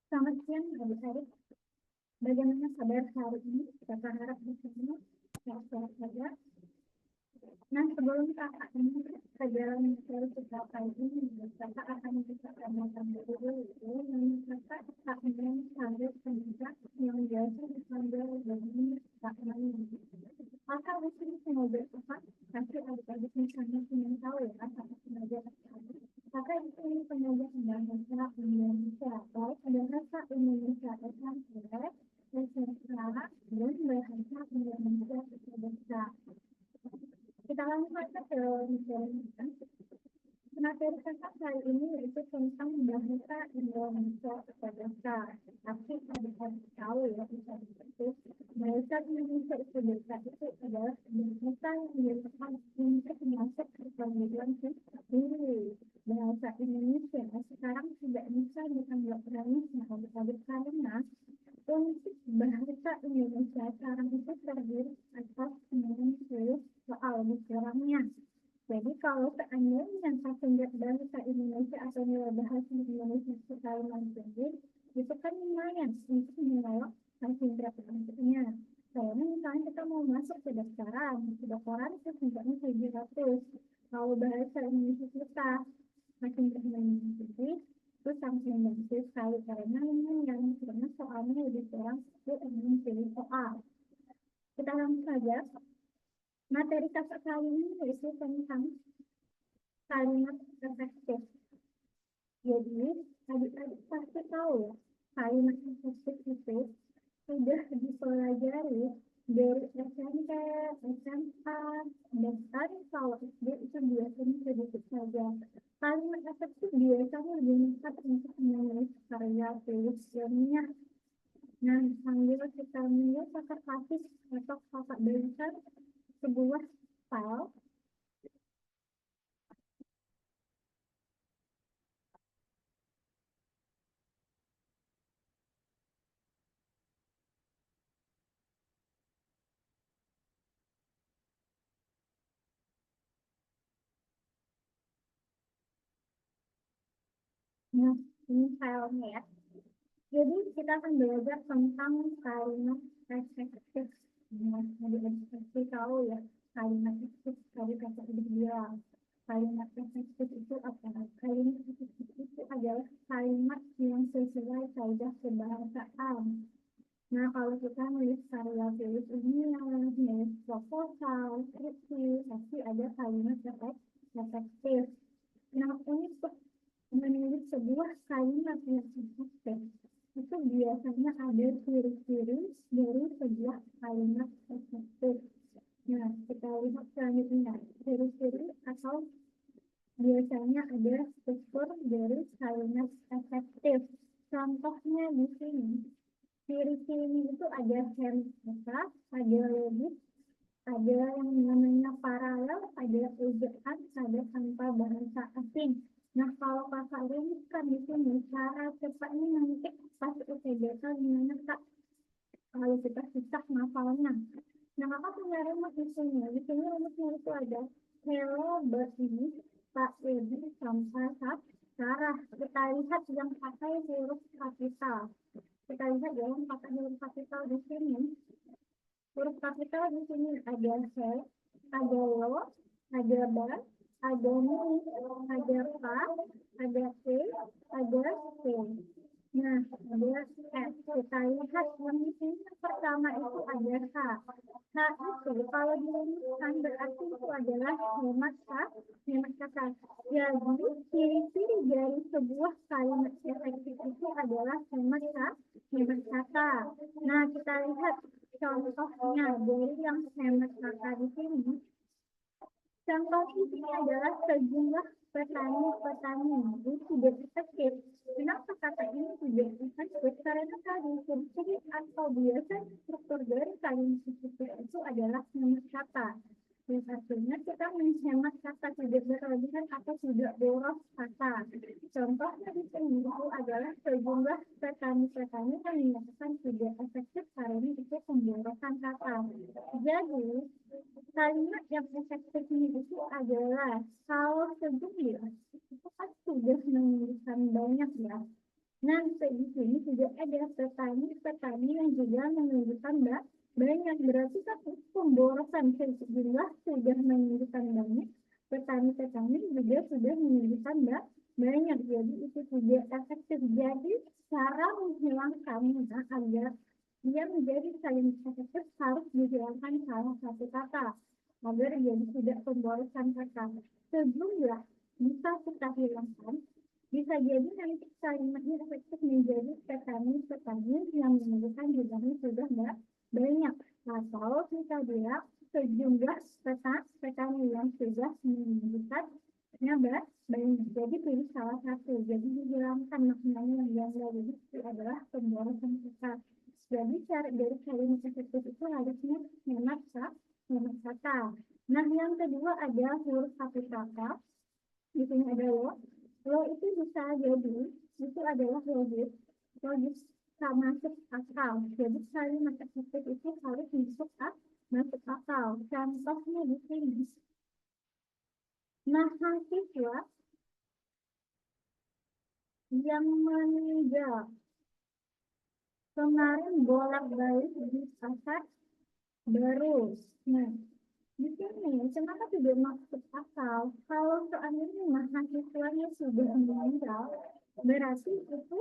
Selamat siang, adik-adik. Bagaimana kabar hari ini? Kita harap bersama sehat-sehat saja. Nah, sebelum kakak ini pelajaran materi kita kali ini, kakak akan kita tanyakan dulu itu menurut kakak keahlian karir pendidik yang biasa dipanggil dengan keahlian. Kakak di sini semoga kakak nanti adik-adik misalnya ingin tahu ya kakak semoga kakak di sini semoga bahasa Indonesia atau bahasa Indonesia SMK SMK dan bahasa Indonesia Indonesia. Kita langsung saja ke materi. Materi kakak kali ini yaitu tentang bahasa Indonesia Indonesia. Tapi adik-adik tahu ya bisa seperti bahasa Indonesia Indonesia itu adalah bahasa yang dilakukan untuk masuk ke perguruan tinggi. Bahasa Indonesia sekarang tidak bisa dianggap remeh adik-adik karena untuk bahasa Indonesia sekarang itu terdiri atas 90 soal kurangnya. Jadi kalau seandainya passenger bahasa Indonesia atau nilai bahasa Indonesia sekali tinggi, itu kan lumayan untuk menilai passenger nantinya. Karena misalnya kita mau masuk ke kedokteran itu tingkatnya 700. Kalau bahasa Indonesia kita passenger tinggi, itu sangat negatif sekali karena lumayan karena soalnya lebih kurang 10 soal. Kita langsung saja. Materi kakak kali ini yaitu tentang kalimat efektif. Jadi, adik-adik pasti tahu ya, kalimat efektif itu sudah dipelajari dari SMP, SMA, bahkan kalau SD itu biasanya sedikit saja. Kalimat efektif biasanya digunakan untuk menulis karya tulis ilmiah. Nah, sambil kita melihat kakak kasih atau kakak berikan sebuah file. Nah, ini filenya ya. Jadi kita akan belajar tentang kalimat efektif. Nah, adik-adik pasti tahu ya, kalimat efektif tadi kata ibu bilang. Kalimat efektif itu apa? Kalimat efektif itu adalah kalimat yang sesuai kaidah kebahasaan. Nah, kalau kita nulis karya tulis ini yang nulis proposal, skripsi, pasti ada kalimat efektif. Nah, untuk menulis sebuah kalimat yang efektif, itu biasanya ada ciri-ciri dari sebuah kalimat efektif. Nah, kita lihat selanjutnya, ciri-ciri atau biasanya ada struktur dari kalimat efektif. Contohnya di sini, ciri-ciri itu ada hermeneutika, ada logik, ada yang namanya paralel, ada ejaan, ada tanpa bahasa asing. Nah, kalau kakak rumuskan di sini, cara cepatnya nanti pas UTBK gimana kak? Kalau kita susah ngafalnya. Nah, kakak punya rumus di sini. Di sini rumusnya itu ada hello bagi Pak Edi sampai Sarah. Kita lihat yang pakai huruf kapital. Kita lihat yang pakai huruf kapital di sini. Huruf kapital di sini ada C, ada lo, ada ba, ada mi, ada ka, ada e, ada c. Nah, ada S. Kita lihat yang di sini pertama itu ada K. K itu kalau dirumuskan berarti itu adalah hemat kata. Jadi, ciri-ciri dari sebuah kalimat efektif itu adalah hemat kata. Nah, kita lihat contohnya dari yang hemat kata di sini. Contoh ini adalah sejumlah petani-petani itu tidak efektif. Kenapa kata ini tidak efektif? Karena tadi ciri atau biasa struktur dari kalimat itu adalah hemat kata. Yang artinya kita menghemat kata tidak berlebihan atau tidak boros kata. Contohnya di sini itu adalah sejumlah petani-petani yang menyatakan tidak efektif karena itu pemborosan kata. Jadi kalimat yang efektif ini itu adalah kalau sejumlah itu kan sudah menuliskan banyak ya. Nah, di sini juga ada petani-petani yang juga menunjukkan banyak, berarti kan pemborosan sejumlah sudah menunjukkan banyak, petani-petani juga sudah menunjukkan banyak, jadi itu juga efektif. Jadi cara menghilangkan agar dia menjadi saling efektif harus dihilangkan salah satu kata agar jadi tidak pemborosan kata. Sejumlah bisa kita hilangkan, bisa jadi nanti kalimatnya efektif menjadi petani-petani yang menunjukkan jumlahnya sudah banyak. Atau kita bilang sejumlah petani yang sudah menunjukkan banyak. Jadi pilih salah satu. Jadi dihilangkan maknanya yang dari itu adalah pemborosan kata. Jadi cara dari kalimat efektif itu harusnya hemat kata. Nah, yang kedua ada huruf kapital. Di sini ada lo itu bisa jadi itu adalah logis sama masuk akal. Jadi kalimat efektif itu harus masuk akal. Contohnya di sini, mahasiswa yang meninggal kemarin bolak-balik di pasar baru. Nah, di sini kenapa tidak masuk akal? Kalau seandainya mahasiswanya sudah meninggal, berarti itu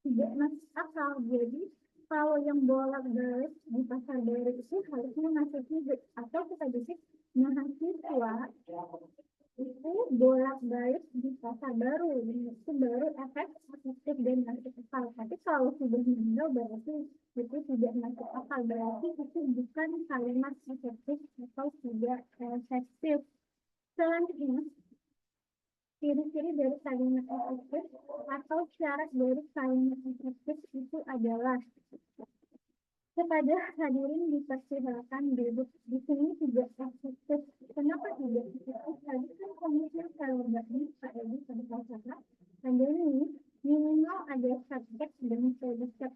tidak masuk akal. Jadi kalau yang bolak-balik di pasar baru itu harusnya masuk hidup, atau kita bisa mahasiswa itu bolak-balik di pasar baru, itu baru efektif dan masuk akal. Tapi kalau sudah meninggal berarti itu tidak masuk akal, berarti itu bukan kalimat efektif atau tidak efektif. Selanjutnya, ciri-ciri dari kalimat efektif atau syarat dari kalimat efektif itu adalah kepada hadirin dipersilakan duduk. Di sini tidak efektif. Kenapa tidak efektif? Tadi kan komitmen kalau nggak bisa ini kata-kata. Dan ini minimal ada subjek dan predikat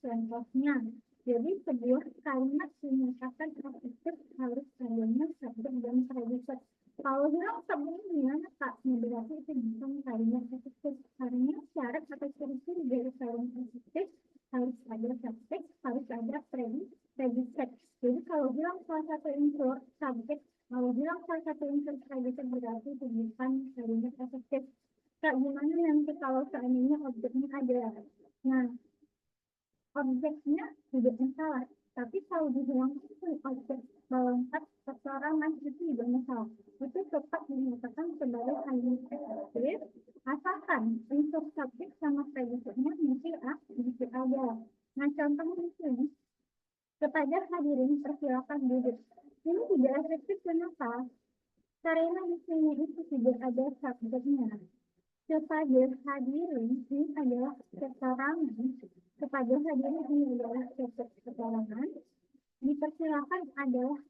contohnya. Jadi sebuah kalimat dinyatakan efektif harus adanya subjek dan predikat. Kalau bilang sebelumnya, tak berarti itu bukan kalimat efektif. Karena syarat atau ciri-ciri dari kalimat efektif harus ada subjek, harus ada predikat. Jadi kalau bilang salah satu unsur subjek, kalau bilang salah satu unsur predikat berarti itu bukan kalimat efektif. Kak, gimana nanti kalau seandainya objeknya ada? Nah, objeknya tidak masalah, tapi kalau dihilangkan objek melengkap keterangan itu tidak masalah. Itu tetap dinyatakan sebagai kalimat efektif, asalkan unsur subjek sama predikatnya masih ada. Nah, contohnya di sini, kepada hadirin persilakan duduk. Ini tidak efektif, kenapa? Karena di sini itu tidak ada subjeknya. Kepada hadirin ini adalah keterangan. Kepada hadirin ini adalah keterangan. Dipersilakan adalah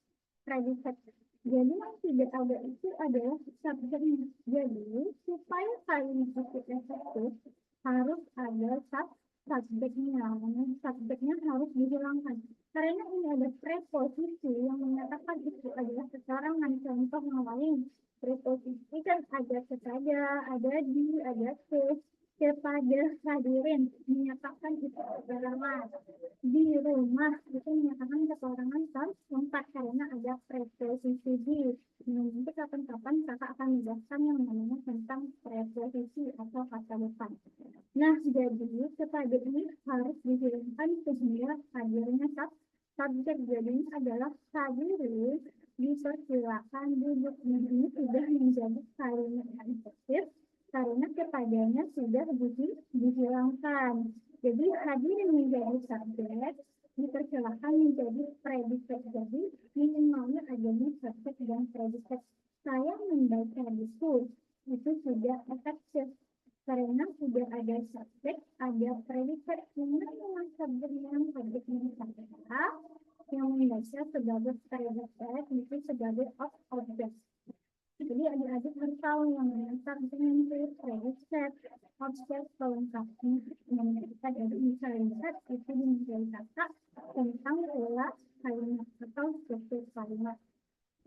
predikat. Jadi yang tidak ada itu adalah subjeknya. Jadi supaya kalimat itu efektif harus ada subjeknya. Subjeknya harus dihilangkan. Karena ini ada preposisi yang menyatakan itu adalah keterangan. Contoh yang lain, preposisi kan ada kepada, ada di, ada kepada hadirin menyatakan itu keterangan. Di rumah itu menyatakan keterangan tempat karena ada preposisi di. Nanti kapan-kapan kakak akan menjelaskan yang namanya tentang preposisi atau kata depan. Nah, jadi kepada ini harus dihilangkan sehingga hadirnya subjek. Jadi adalah hadirin dipersilakan duduk. Nah, ini sudah menjadi kalimat yang efektif karena kepadanya sudah dihilangkan. Jadi hadirin menjadi subjek, dipersilakan menjadi predikat. Jadi minimalnya adanya subjek dan predikat. Saya membaca buku itu sudah efektif karena sudah ada subjek, ada predikat. Memang subjeknya saya yang membaca sebagai predikat itu sebagai objek. Jadi adik-adik harus tahu yang mengenai dengan predikat, objek, pelengkapnya. Yang kita dari misalnya itu menjadi kata tentang pola kalimat atau struktur kalimat.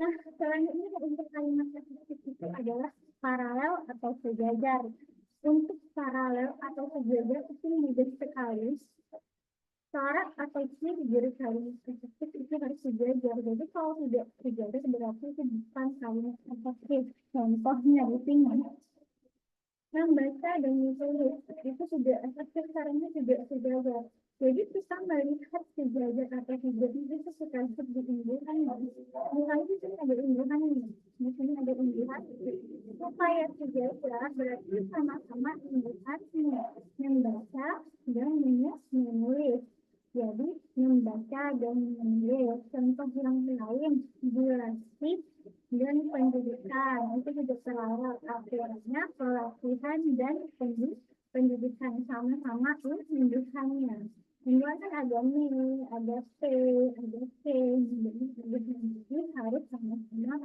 Nah, selanjutnya untuk kalimat efektif itu adalah paralel atau sejajar. Untuk paralel atau sejajar itu mudah sekali. Syarat atau ciri dari kalimat efektif itu harus sejajar. Jadi kalau tidak sejajar berarti itu bukan kalimat efektif. Contohnya di sini, membaca dan menulis itu sudah efektif, caranya juga sejajar. Jadi kita melihat sejajar atau tidak itu sekaligus diunggulkan. Mulai di sini ada unggulkan ini, di sini ada unggulkan. Supaya sejajar berarti sama-sama unggulkan membaca dan menulis. Jadi membaca dan menulis. Contoh yang lain, durasi dan pendidikan itu juga selaras akhirnya pelatihan dan pendidikan sama-sama pendidikannya. Semua kan ada nih, ada P, ada C, jadi harus sama-sama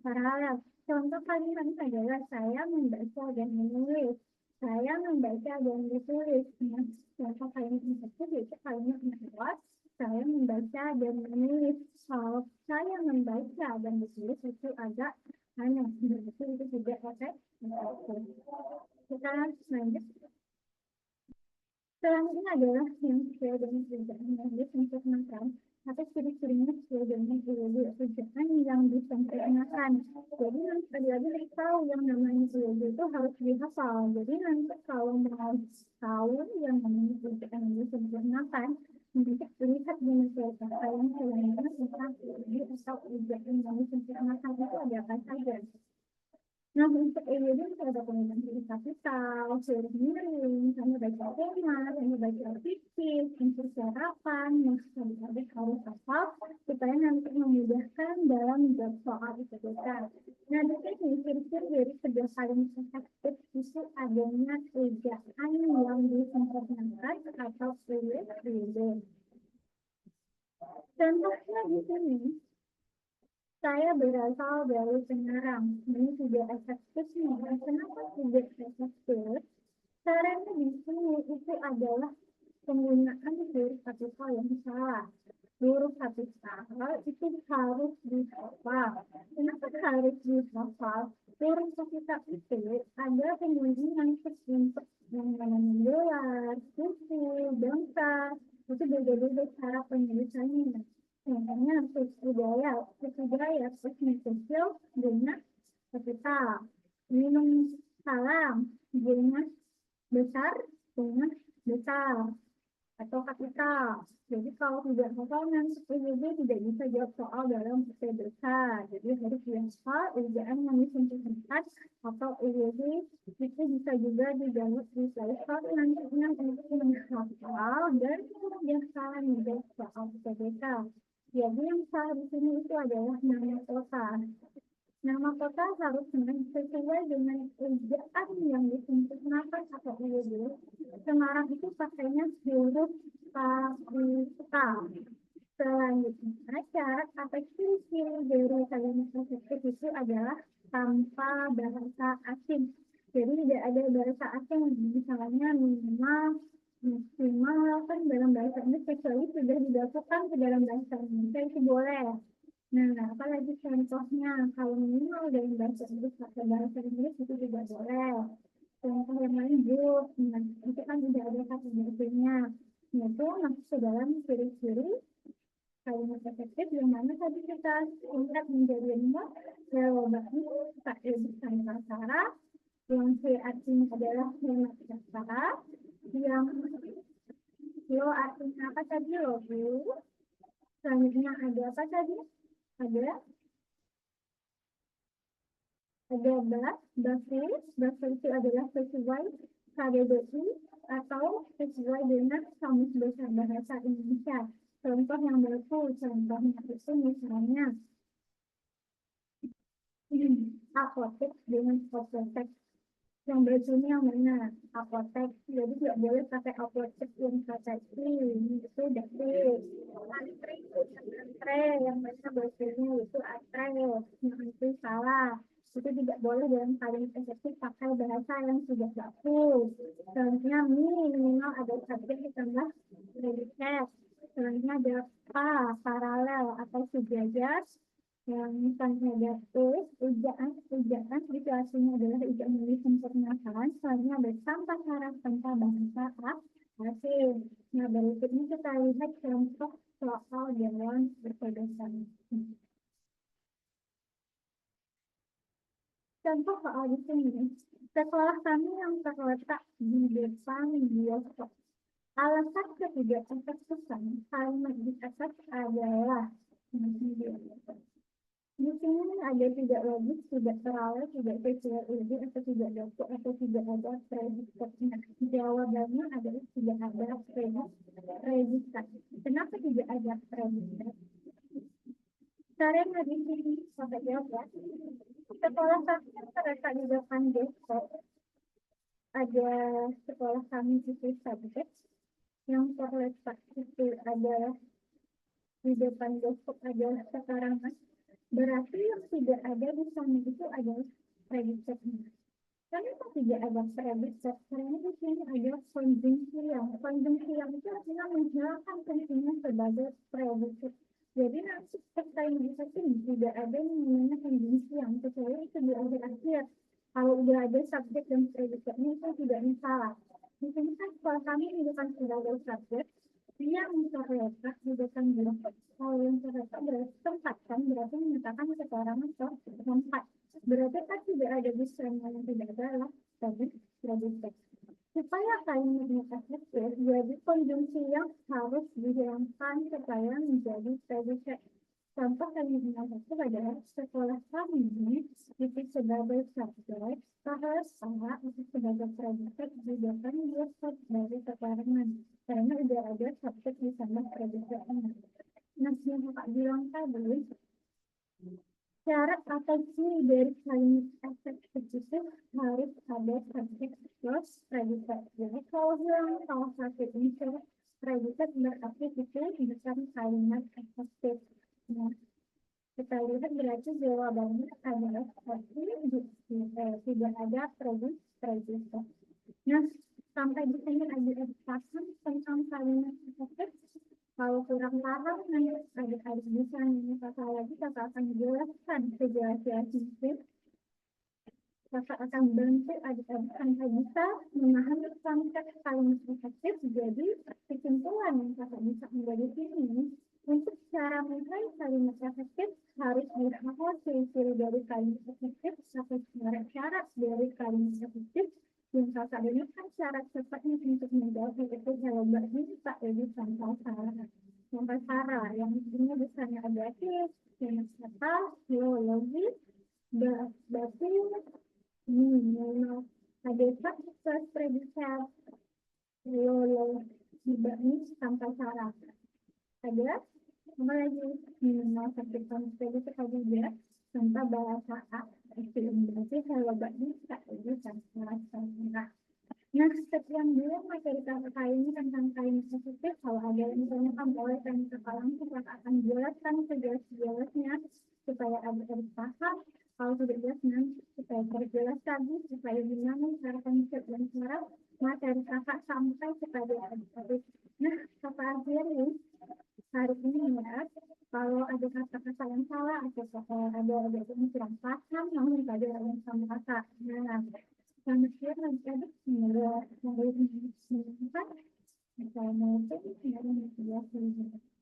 paralel. Contoh kalimat adalah saya membaca dan menulis. Saya membaca dan ditulis. Nah, contoh kalimat itu kalimat adalah saya membaca dan menulis. Kalau saya membaca dan ditulis itu agak aneh. Berarti itu juga efek. Kita lanjut. Selanjutnya adalah yang sesuai dengan kerjaan yang disempurnakan atau ciri-cirinya sesuai dengan kerjaan yang disempurnakan. Jadi nanti lagi tahu yang namanya itu harus dihafal. Jadi nanti kalau mau tahu yang namanya kerjaan yang disempurnakan, untuk lihat di masyarakat yang selanjutnya tentang atau kerjaan yang disempurnakan itu ada apa saja. Nah, untuk ini ada penelitian diri kapital, seluruh miring, kami baca tema, kami baca fiktif, info sarapan, yang sekali-kali harus hafal, supaya nanti memudahkan dalam menjawab soal IPK. Nah, di sini ciri-ciri dari kerja paling efektif itu adanya ejaan yang disempurnakan atau real. Contohnya di sini, saya berasal dari Semarang. Ini tidak efektif nih. Kenapa tidak efektif? Caranya di sini itu adalah penggunaan huruf kapital yang salah. Huruf kapital itu harus dihafal. Kenapa harus dihafal? Huruf kapital itu ada kemungkinan untuk yang namanya gelar, suku, bangsa. Itu beda-beda cara penulisannya. Contohnya budaya sosial dengan kapital. Minum salam dengan besar dengan besar atau kapital. Jadi kalau tidak hafal nanti PJJ tidak bisa jawab soal dalam UTBK. Jadi harus dihafal ejaan yang disempurnakan atau EYD itu bisa juga dijawab di slide satu nantinya untuk menghafal dan kebiasaan menjawab soal UTBK. Jadi yang salah di sini itu adalah nama kota. Nama kota harus sesuai dengan ejaan yang disempurnakan atau EYD. Semarang itu pakainya huruf kapital. Selanjutnya, syarat atau ciri-ciri dari kalimat efektif itu adalah tanpa bahasa asing. Jadi tidak ada bahasa asing, misalnya minimal, maksimal kan dalam bahasa Inggris kecuali sudah dilakukan ke dalam bahasa Indonesia itu boleh. Nah, apalagi contohnya kalau minimal dalam bahasa Inggris pakai bahasa Inggris itu tidak boleh. Contoh yang lain good, nah, itu kan tidak ada kata bahasanya. Itu masuk ke dalam ciri-ciri kalimat efektif yang mana tadi kita lihat menjadi lima. Jawabannya tak bisa cara. Yang C artinya adalah hemat kata. Yang lo artinya apa tadi lo bu? Selanjutnya ada apa tadi? Ada bas itu adalah sesuai KBBI atau sesuai dengan Kamus Besar Bahasa Indonesia. Contoh yang baku, contohnya itu misalnya apotek dengan apotek. Yang bajunya yang mana? Apotek. Jadi tidak boleh pakai apotek yang KTI. Itu dari antre yang mana bajunya itu atre. Yang itu salah. Itu tidak boleh dalam kalimat efektif pakai bahasa yang sudah baku. Contohnya minimal ada subjek ditambah predikat. Selanjutnya ada paralel atau sejajar. yang misalnya ada tulis ujaan situasinya adalah ujaan menulis sempurnakan, soalnya ada tanpa syarat tanpa bahasa asing. Nah, berikutnya kita lihat contoh soal dalam berpedoman. Contoh soal di sini, sekolah kami yang terletak di depan bioskop. Alasan ketiga efektifan kalimat di atas adalah di sini ada tidak logis, tidak terawat, tidak sesuai ide, atau tidak dapat, atau tidak ada predikatnya. Jawabannya adalah tidak ada predikat. Kenapa tidak ada predikat? Caranya di sini, sampai jawab ya. Sekolah kami yang terletak di depan desa, ada sekolah kami itu subjek yang terletak itu adalah di depan desa adalah sekarang. Berarti yang tidak ada di sana itu adalah predikatnya. Kenapa tidak ada predikat? Karena di sini ada konjungsi yang itu artinya menghilangkan fungsinya sebagai predikat. Jadi nanti ketika bisa tidak ada yang namanya konjungsi yang kecuali itu di akhir-akhir. Kalau udah ada subjek dan predikatnya itu tidak masalah. Di sini kan kalau kami di depan sebagai subjek, dia terletak di depan bioskop. Kalau yang terletak berarti tempat kan, berarti menyatakan sekarang atau tempat. Berarti kan tidak ada bisa yang tidak adalah tadi predikat. Supaya kalimatnya efektif, jadi konjungsi yang harus dihilangkan supaya menjadi predikat. Contoh kalimat efektif adalah sekolah kami itu sebagai subjek, bahasa itu sebagai predikat di depan bioskop dari keterangan. Karena udah ada subjek di sana predikatnya. Nah, yang Kak bilang tadi, syarat atau ciri dari kalimat efektif itu harus ada subjek plus predikat. Jadi kalau bilang salah satu unsur predikat berarti itu bukan kalimat efektif. Nah, kita lihat berarti jawabannya adalah seperti tidak ada predikat. Nah, sampai di sini ada edukasi tentang kalimat efektif. Kalau kurang paham, nanti adik-adik bisa nanya kakak lagi, kakak akan jelaskan sejelas-jelasnya. Kakak akan bantu adik-adik sampai bisa memahami konteks kalimat efektif. Jadi, kesimpulan yang kakak bisa ambil di sini, untuk cara menilai kalimat efektif harus dihafal ciri-ciri dari kalimat efektif atau syarat-syarat dari kalimat efektif. Yang kakak berikan syarat cepatnya untuk menjawab itu jawabannya tak lebih sampai Sarah yang ini misalnya ada yang kata geologi berarti ada plus predikat geologi baris sampai Sarah ada apa lagi minimal satu predikat juga tanpa bahasa A itu berarti kalau baris tak lebih sampai Sarah. Nah, sekian dulu materi kakak kali ini tentang kalimat efektif. Kalau ada yang ditanyakan boleh tanya ke langsung, kakak akan jelaskan sejelas-jelasnya supaya adik-adik paham. Kalau sudah jelas nanti supaya terjelas lagi, supaya gimana cara konsep dan cara materi kakak sampai kepada adik-adik. Nah, kakak akhiri hari ini ya. Kalau ada kata-kata yang salah atau ada yang kurang paham, namun ada yang sama kakak. Nah, selamat siang adik-adik, semoga memberi manfaat. Assalamualaikum warahmatullahi wabarakatuh.